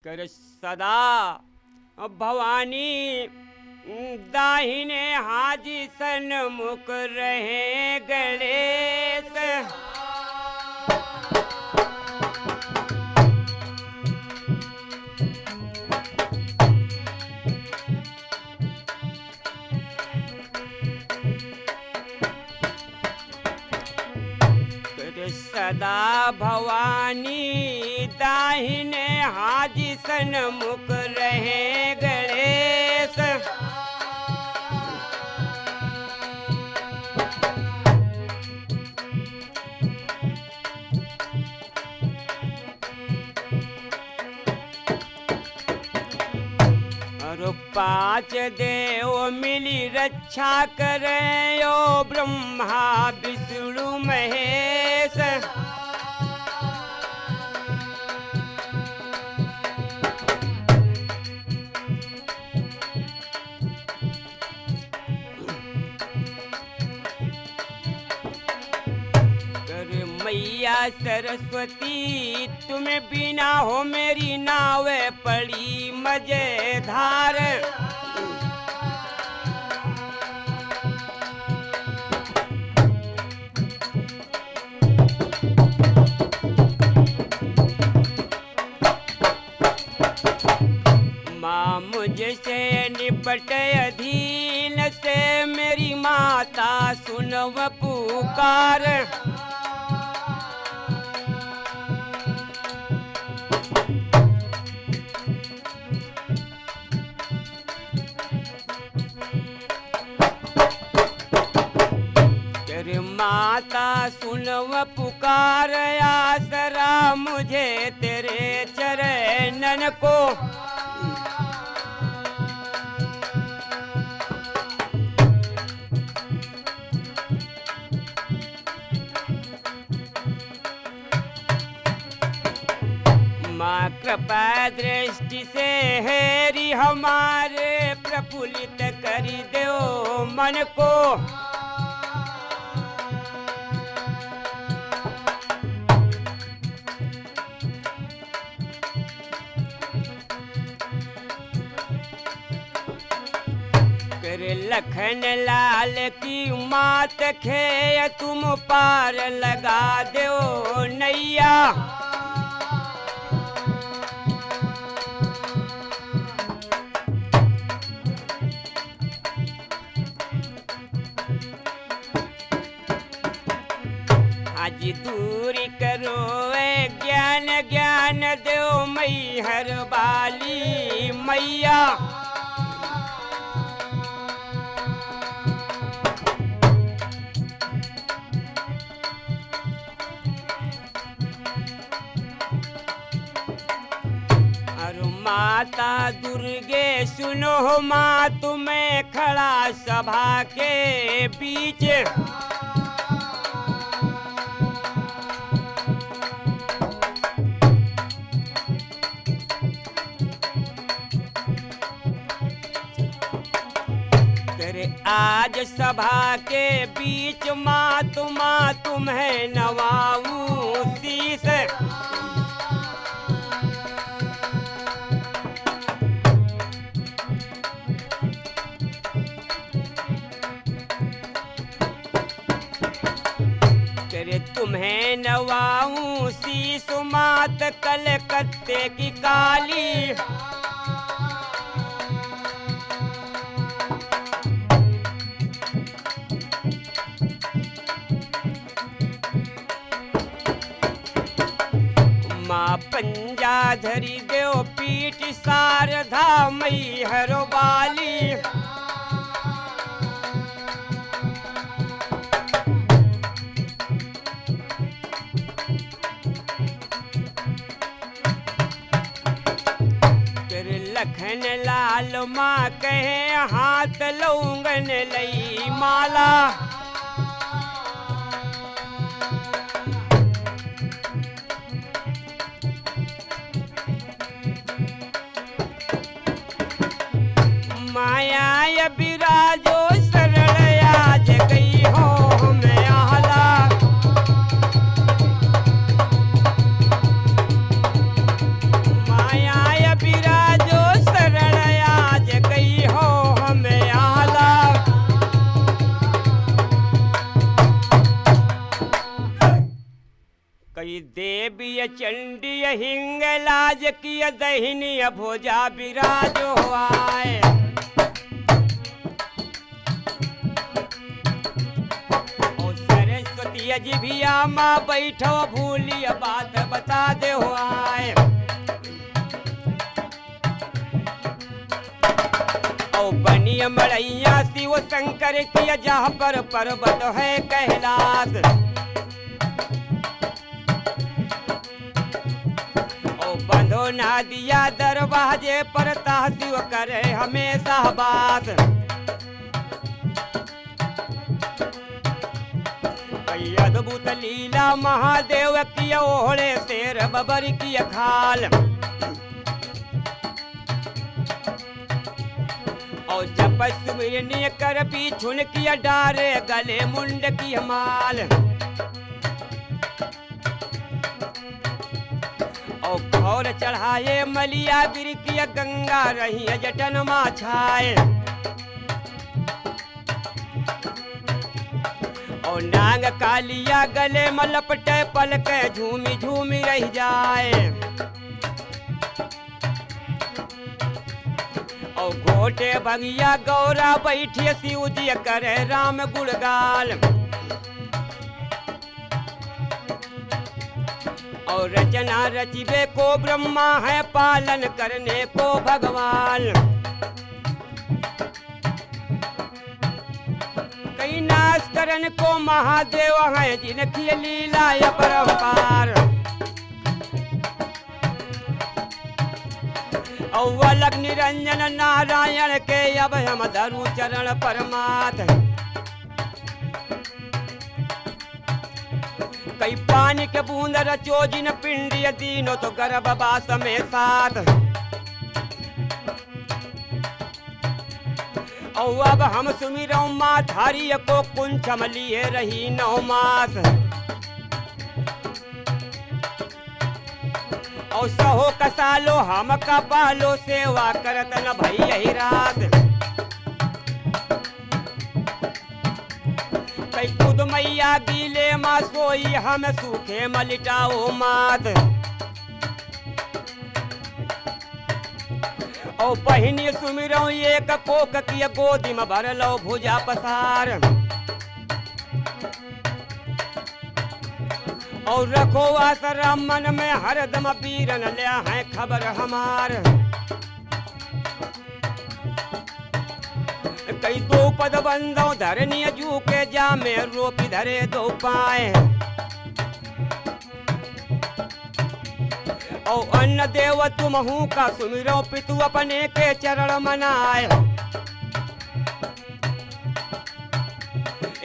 कर सदा भवानी दाहिने हाजी सन्मुख रहे गणेश। सदा भवानी दाहिने हाजी सन्मुख रहे गणेश। और पांच देव मिली रक्षा करे ओ ब्रह्मा विष्णु महेश। मैया सरस्वती तुम बिना हो मेरी नाव पड़ी मजेदार। माँ मुझसे निपट अधीन से मेरी माता सुनव पुकार। माता सुनव पुकार आसरा मुझे तेरे चरणन को। माँ कृपा दृष्टि से हेरी हमारे प्रफुल्लित कर दो मन को। लखन लाल की मात खे तुम पार लगा दो नैया। आज दूरी करो ज्ञान ज्ञान दो मैहर वाली मैया। माता दुर्गे सुनो माँ तुम्हें खड़ा सभा के बीच। तेरे आज सभा के बीच माँ तुम्हें नवाऊं शीश। तुम्हें नवाऊं शीश मात कलकत्ते की काली। माँ पंजा धरी देव पीठ शारदा मैहर वाली। लखन लाल माँ कहे हाथ लौंगन लई माला। माया बिराजो सरल आज गई हो मैं आला। माया देवी चंडी हिंगलाज की दहिनी भोजा विराज आए। और सरस्वती जी भी आमा बैठो भूली बात बता दे आए। और बनिया मड़ैया शिव शंकर की जहाँ पर पर्वत है कैलाश। बंधो ना दिया दरवाजे पर तहसीव करे हमेशा बात। अद्भुत लीला महादेव की ओढ़े शेर बबर की खाल। और जब सुमिरनी कर पीछुन की डारे गले मुंड की माल। और चढ़ाए मलिया गिर की गंगा रही जटन मा छाए। और नांग कालिया गले में लपटे पलके झूमी झूमी रह जाए। और घोटे भंगिया गौरा बैठी शिव जी करे राम गुणगाल। और रचना रचिबे को ब्रह्मा है पालन करने को भगवान। कई नाश करन को महादेव है जिनकी लीला अपरंपार। और अलग निरंजन नारायण के अब हम धरु चरण परमात। कई पानी के बूंद रचो जिन पिंडी दीनो तो गर्भ बास में साथ। और अब हम सुमिरो माथारी को कुंचम लिए रही 9 मास। और सहो कसालो हम का पालो सेवा करत न भई यही रात। कई खुद मैया गीले माँ सोई हम सूखे मलिटाओ मात। और पहिनी सुमिरो एक कोक की गोदी में भर लो भुजा पसार। और रखो आसरा मन में हरदम पीरन लिया है खबर हमार। कई 2 पद बंदो धरनी जू के जा में रोपी धरे 2 पाए। और अन्न देव तुम हूँ का सुमिरो पितु अपने के चरण मनाए।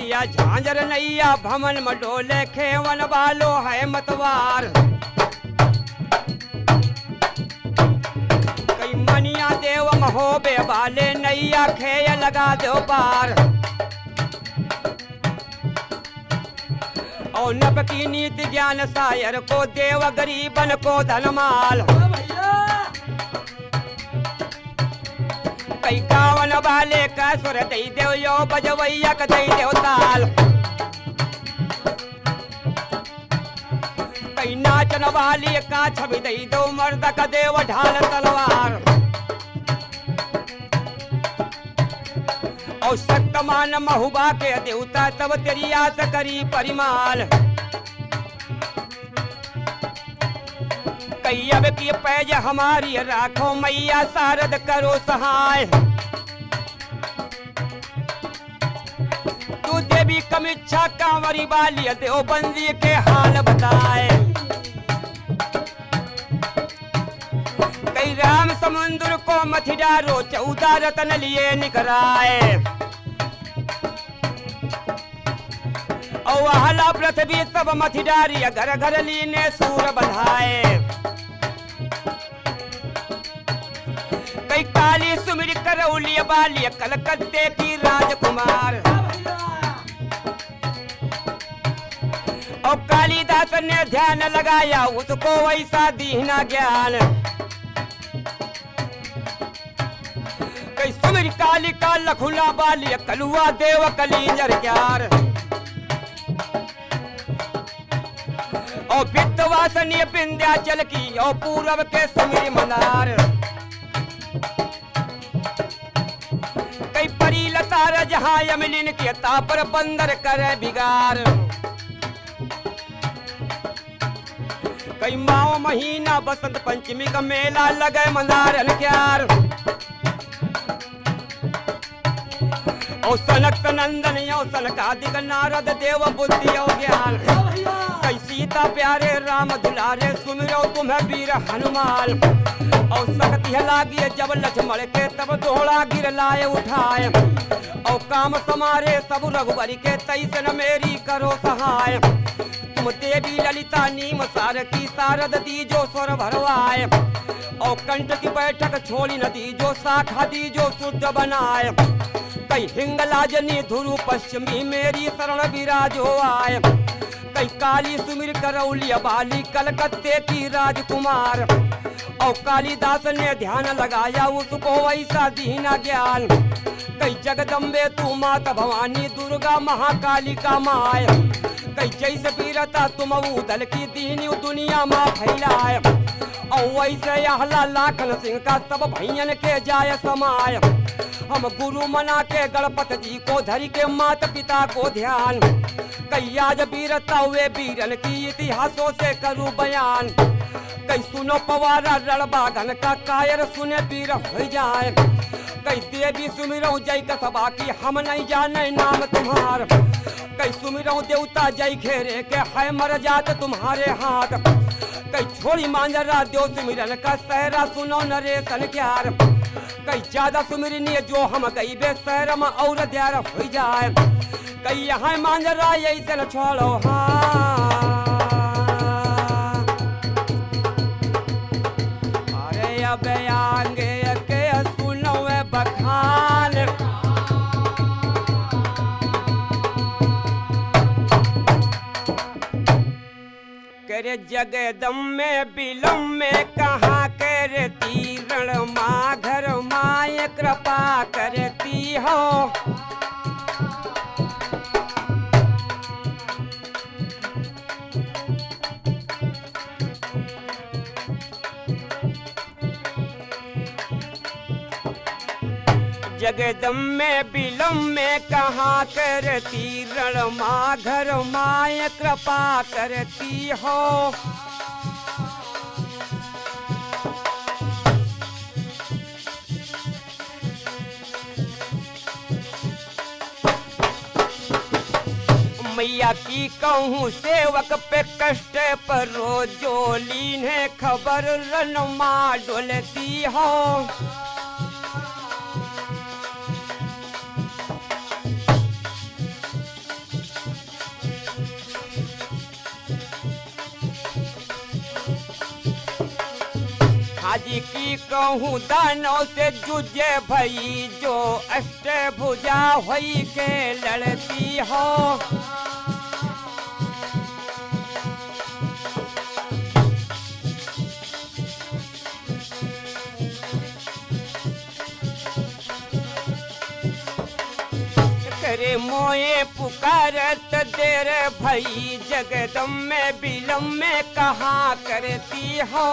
या झांझर नैया भमन मडोले खेवन वालो है मतवार। मनिया देव महोबे वाले नैया खेय लगा दो पार। और नब की नीति ज्ञान सायर को देव गरीबन को धनमाल। कई गावन वाले का सुर दई देव यो बजवैया का दई देव ताल। कई नाचन वाली का छवि दई दो मर्द का देव ढाल तलवार। और शक्तमान महुबा के देवता तब तेरी आस करी परिमाल। कई अब की पैज हमारी राखो मैया शारद करो सहाय। तू देवी कमिच्छा कांवरी वाली देवबंदी के हाल बताए। कई राम समुद्र को मथि डारो 14 रतन लिए निकराए। और हला पृथ्वी सब मथि डारी घर घर लीने सूर बधाए। कई काली सुमिर करौली बाली कलकत्ते की राजकुमार। और कालिदास ने ध्यान लगाया उसको वैसा दीना ज्ञान। कई सुमिर काली का लखुला बाली कलुआ देव कलींजर क्यार। और विद्वासनीय विंध्याचल की और पूरब के सुमिर मनार कई परी लता रजहा यमलिन के तापर बंदर करे बिगार कई माओ महीना बसंत पंचमी का मेला लगे मंदारन क्यार और सनक सनंदन यो सनकादिक नारद देव बुद्धि और ज्ञान कई सीता प्यारे राम दुलारे सुमिरो तुम्हें वीर हनुमान और सकती लागिए जब लक्ष्मण के तब दोहड़ा गिर लाए उठाए और काम समारे सब रघुवरी के तैसे न मेरी करो सहाय तुम देवी ललिता नीम सार की सारद दी जो स्वर भरवाए और कंठ की बैठक छोड़ी न दी जो शाखा दी जो शुद्ध बनाए कई हिंगलाजनी धुरु पश्चिमी मेरी शरण विराजो आए कई काली सुमिर करौली बाली कलकत्ते की राजकुमार और कालिदास ने ध्यान लगाया उसको वैसा दीना ज्ञान कई जगदम्बे तू माता भवानी दुर्गा महाकाली का माय कई जैसे वीरता तुम उदल की दीनी दुनिया में फैलाए और वैसे आहला लाखन सिंह का सब भैयन के जाय समाय हम गुरु मना के गणपत जी को धरी के माता पिता को ध्यान कई आज वीरता हुए वीरन की इतिहासों से करूं बयान कई सुनो पवारा रणबागन का कायर सुने वीर हो जाए कई देवी सुमिरो जय कसबा की हम नहीं जाने नाम तुम्हार कई सुमिरो देवता जय घेरे के है मर जात तुम्हारे हाथ कई छोड़ी मांजरा देव सुमिरन का सहरा सुनो नरेशन क्यार कई ज्यादा सुमिरनी जो हम गई बे शहर में और द्यार हो जाए कई यहाँ मांजरा ऐसे न छोड़ो हाँ अरे अब आगे के सुनो बखान करे जगदम्बे बिलम में कहा करती रण माँ घर माय कृपा करती हो जगदम्बे बिलम में कहा करती रण माँ घर माय कृपा करती हो मैया की कहूँ सेवक पे कष्ट पर रोजो लीने खबर रण माँ डोलती हो हाजी की कहूँ दानों से जुझे भई जो अष्टभुजा हुई के लड़ती हो करे मोए पुकारत देर भई जगदम्बे बिलम में कहा करती हो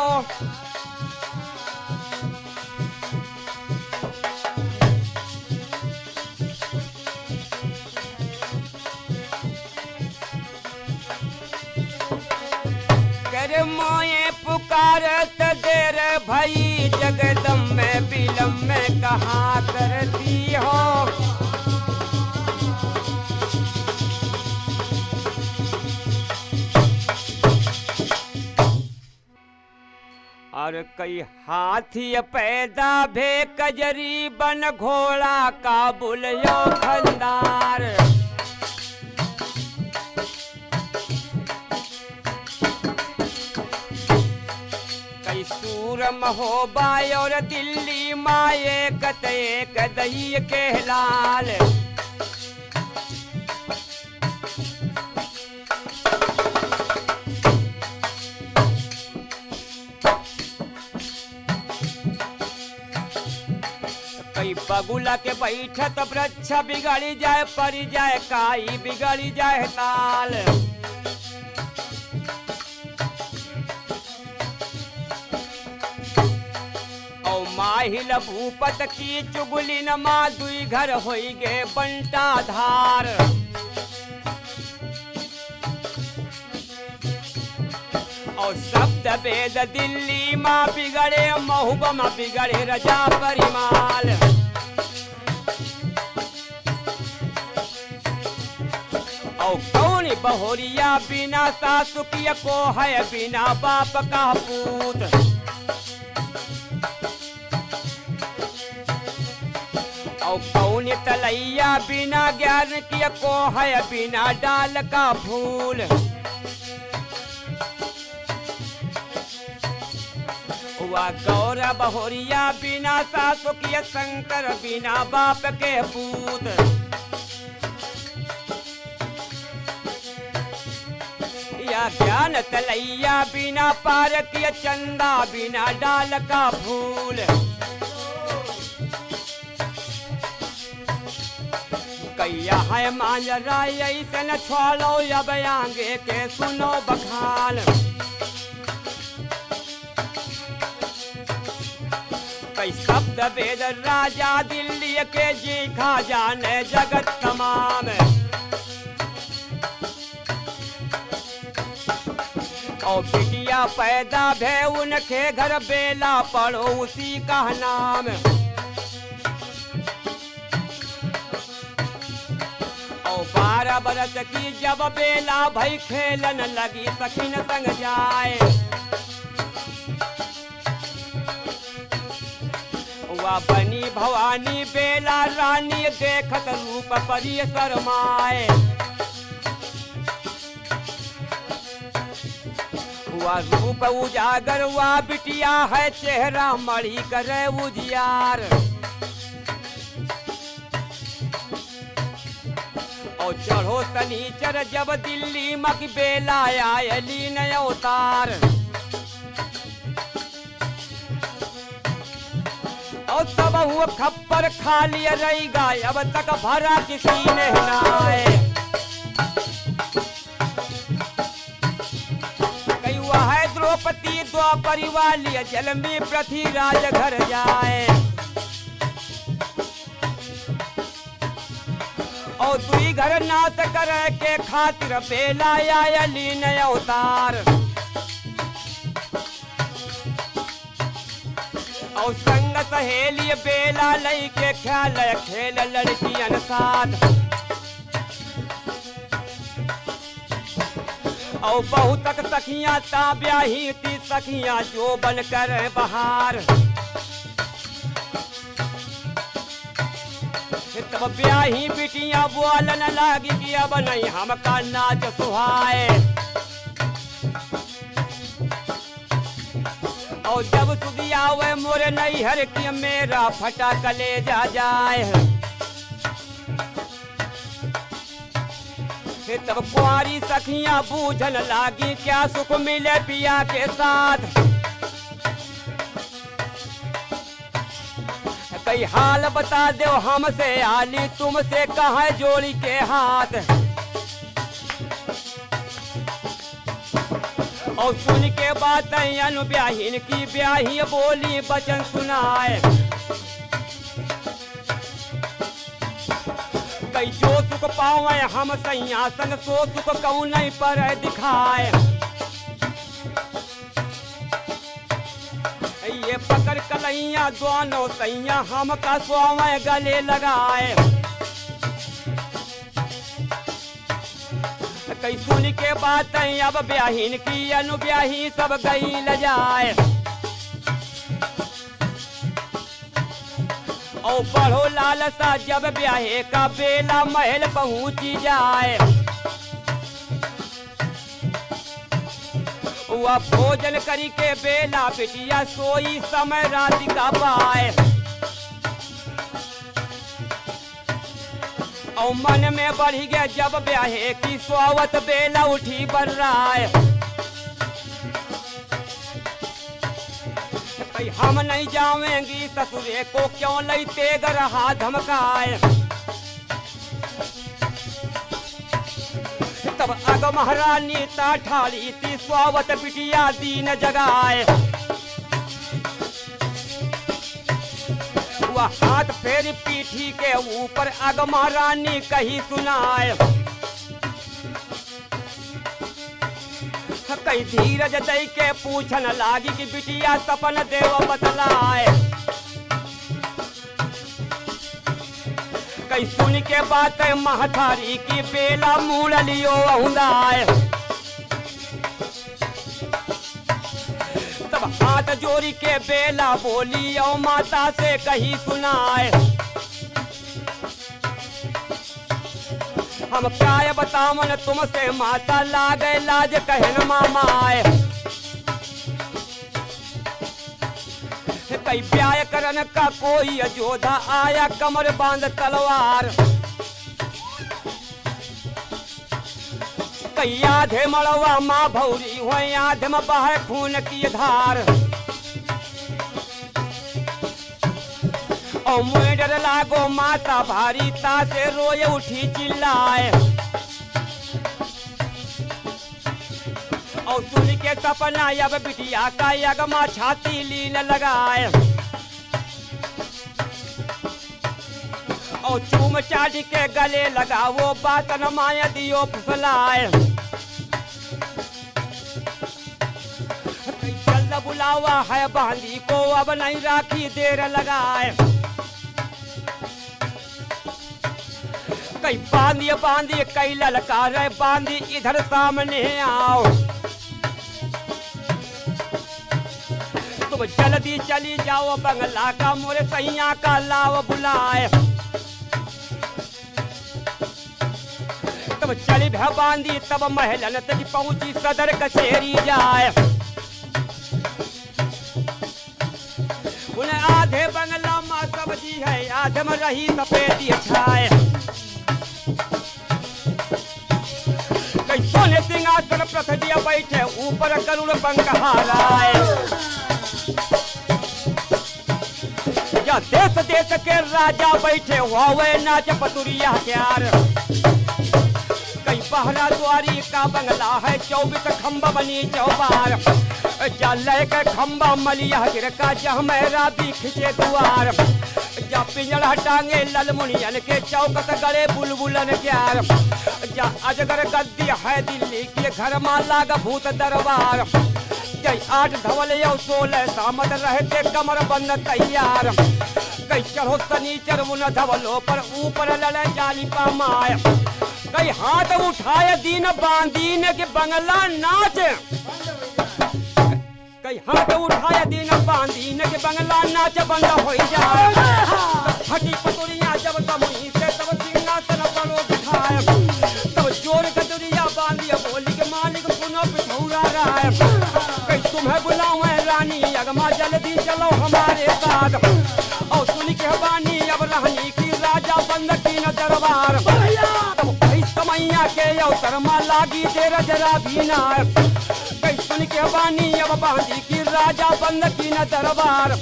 मोए पुकारत देर भई जगदम्बे बिलम में कहा करती हो और कई हाथी पैदा भे कजरी बन घोड़ा काबुल यो खंदार सूरम हो बाय और दिल्ली माए कते कदई के लाल कई बगुला के बैठत वृक्ष बिगड़ी जाए पड़ी जाए काई बिगड़ी जाए ताल माहिल भूपत की चुगली न माँ दुई घर होई गे बंटा धार। और शब्द वेद दिल्ली माँ बिगड़े महुब माँ बिगड़े रजा परिमाल। और कौन बहुरिया बिना सासु की को है बिना बाप का पूत। और कौन तलैया बिना ज्ञान की को है बिना डाल का फूल। हुआ गौर बहुरिया बिना सासु की शंकर बिना बाप के पूत। या ज्ञान तलैया बिना पार किया चंदा बिना डाल का फूल। कैया है मांजरा ऐसे न छोड़ो अब आगे के सुनो बखान। कई शब्द वेद राजा दिल्ली के जी खा जाने जगत तमाम। और बिटिया पैदा भे उनके घर बेला पढ़ो उसी का नाम। और 12 बरस की जब बेला भई खेलन लगी सखीन संग जाए। वह बनी भवानी बेला रानी देखत रूप परी शरमाए। हुआ रूप उजागर हुआ बिटिया है चेहरा मड़ी करे उजियार। और चढ़ो शनिचर जब दिल्ली मक बेला आयली न अवतार। और तब हुआ खप्पर खाली रही गाय अब तक भरा किसी ने नाए। है द्रौपदी द्वापरी वाली जल में पृथ्वीराज घर जाए। और दुई घर नाथ कर के खातिर बेला आयली न अवतार। और संग सहेली बेला लई के ख्याल खेल लड़कियन साथ। और बहुत तक सखियां ताब्याही थी सखियां जो बन कर बहार। तब ब्याही बिटियां बोलन लागी कि अब नहीं हमका नाच सुहाए। और जब सुदिया वे मोरे नैहर की मेरा फटा कलेजा जाए। तब कुंवारी सखियां बूझन लागी क्या सुख मिले पिया के साथ। कई हाल बता दो हमसे आली तुमसे कहाँ जोड़ी के हाथ। और सुन के बात ब्याहीन की ब्याही बोली बचन सुनाए। कई जो सुख पावे हम सैया संग सो सुख कहूँ नहीं पर दिखाए। ये पकड़ कलैया दोनों सैया हम का सोवे गले लगाए। कई सुन के बात अब ब्याहीन की अनुब्याही सब गई ल जाए। और बढ़ो लालसा जब ब्याहे का बेला महल पहुंची जाए। वह भोजन करी के बेला बिटिया सोई समय राति का पाए। और मन में बढ़ गया जब ब्याहे की सोवत बेला उठी बर्राए। हम नहीं जावेंगी ससुरे को क्यों लईते गरहा धमकाए। तब अग महारानी ता ठाली थी स्वावत बिटिया दीन जगाए। वह हाथ फेरी पीठी के ऊपर अग महारानी कही सुनाए। कई धीरज दई के पूछन लागी कि बिटिया सपन देव बतलाए। कई सुन के बात महतारी की बेला मूल लियो औंदाए। तब हाथ जोड़ी के बेला बोली और माता से कही सुनाए। हम क्या बतावन तुमसे माता लागे लाज कहन मामाए। कई ब्याह करन का कोई योद्धा आया कमर बांध तलवार। कई आधे मड़वा माँ भौरी हो आधे में बहे खून की धार। और मुँह डर लागो माता भारी तासे रोए उठी चिल्लाए। और सुन के सपना अब बिटिया का यगमा छाती लीन लगाए। और चूम चाटी के गले लगा वो बात न माया दियो फुसलाए। जल्द बुलावा है बांदी को अब नहीं राखी देर लगाए। कई बांधिए बांधिए कई ललकारे बांधी इधर सामने आओ। तुम जल्दी चली जाओ बंगला का मोरे सैया का लाव बुलाए। तब चली भै बांधी तब महलन तक पहुंची सदर कचेरी जाए। उन्हें आधे बंगला माँ सब्जी है आधे में रही सफेदी छाए। कई सोने सिंहासन प्रथदिया बैठे ऊपर करुण पंख हाराए। या देश देश के राजा बैठे हुए नाच पतुरिया प्यार। कई पहरा द्वारी का बंगला है 24 खंबा बनी चौबार। जा लेके खंबा मलिया गिर का जह मेरा भी खिंचे द्वार। जा पिंजड़ा टांगे ललमुनियन के चौकत गड़े बुलबुलन प्यार। जा अजगर गद्दी है दिल्ली के घर माला का भूत दरबार। कई 8 धवल 16 सामत रहते कमर बंद तैयार। कई चढ़ो सनीचर उन धवलों पर ऊपर लड़े जाली पामाए। कई हाथ उठाए दीन बांदीन के बंगला नाच। कई हाथ उठाए दीन बांदीन के बंगला नाच बंद हो जाए। हटी पतुरिया जब तमुई से तब सिंहासन पर बिठाए। तब जोर कतुरिया बांधी बोली के मालिक पुनो पिठौरा राय। कई तुम्हें बुलाऊं रानी अगमा जल्दी चलो हमारे साथ। और सुन के बानी अब रहनी की राजा बंद की न दरबार। तब कई समैया के अवसर में लागी देर जरा भी ना। कई सुन के बानी अब बांधी की राजा बंद की न दरबार।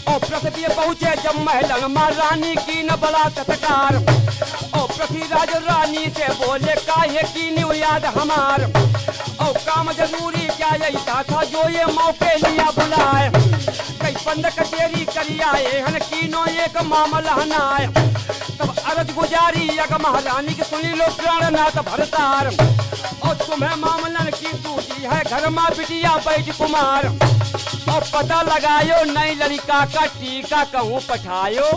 और पृथ्वी पहुँचे जब महलन माँ रानी की न बड़ा सत्कार। और पृथ्वीराज रानी से बोले काहे की न्यू याद हमार। और काम जरूरी क्या ऐसा था जो ये मौके लिया बुलाए। कई बंद कचेरी करियाए हन कीनो एक मामला नाय। तब अरज गुजारी यग महारानी की सुनी लो प्राणनाथ भरतार। और तुम्हें मामलन की सूची है घर माँ बिटिया बैठ कुमार। और पता लगायो नई लड़का का टीका कहूँ पठायो।